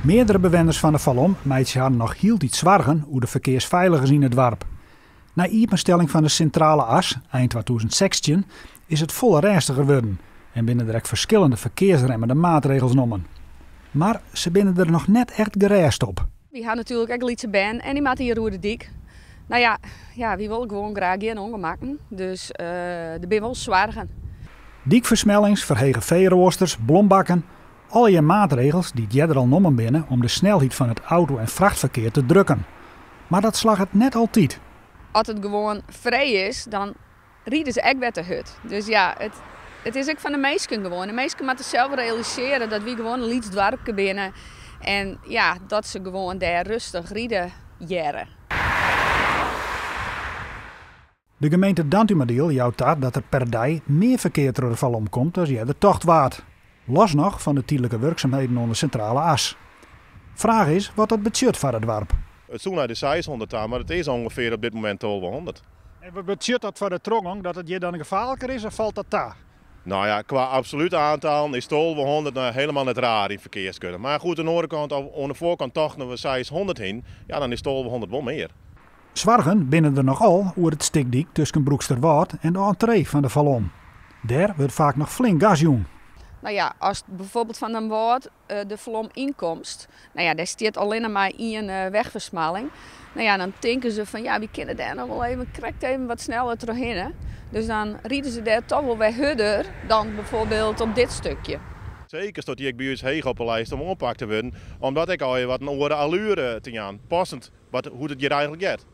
Meerdere bewoners van de Valom meidje hadden nog heel iets zwargen hoe de verkeersveiligers in het dorp. Na iepenstelling van de centrale as, eind 2016, is het volle ernstiger geworden en binnen er ook verschillende verkeersremmende maatregels genomen. Maar ze binnen er nog net echt gereisd op. We gaan natuurlijk ook Lietse Ben en die maakt hier Roer de Dik. Nou ja, wie wil gewoon graag geen ongemakken, dus de ben wel zwaargen. Dikversmellings, verhegen veeroosters, blombakken, al je maatregels die het al nomen binnen om de snelheid van het auto- en vrachtverkeer te drukken. Maar dat slag het net altijd. Als het gewoon vrij is, dan rieden ze ook weer de hut. Dus ja, het is ook van de meesten gewoon. De meesten moeten zelf realiseren dat we gewoon een Liets dorpje binnen. En ja, dat ze gewoon daar rustig rieden jaren. De gemeente Dantumadiel jouwt dat er per dag meer verkeer door de Valom komt dan je de tocht waard. Los nog van de tijdelijke werkzaamheden onder centrale as. Vraag is wat dat budget voor het dorp. Het is naar de 600 aan, maar het is ongeveer op dit moment 1200. En wat budget dat voor de trongang, dat het je dan gevaarlijker is of valt dat daar? Nou ja, qua absoluut aantal is 1200 helemaal net raar in verkeerskunde. Maar goed, aan de andere kant, aan de voorkant toch naar we 600 heen, ja dan is 1200 wel meer. Zwargen binnen er nogal over het stikdik tussen Broeksterwaard en de entree van de Valom. Daar wordt vaak nog flink gas jong. Nou ja, als bijvoorbeeld van een woord de Valom inkomst, nou ja, daar staat alleen maar één wegversmalling. Nou ja, dan denken ze van ja, we kunnen daar nog wel even wat sneller terugin. Dus dan rieden ze daar toch wel weer harder dan bijvoorbeeld op dit stukje. Zeker stond ik bij ons heeg op de lijst om oppakt te worden, omdat ik al wat een andere allure te gaan, passend hoe het hier eigenlijk gaat.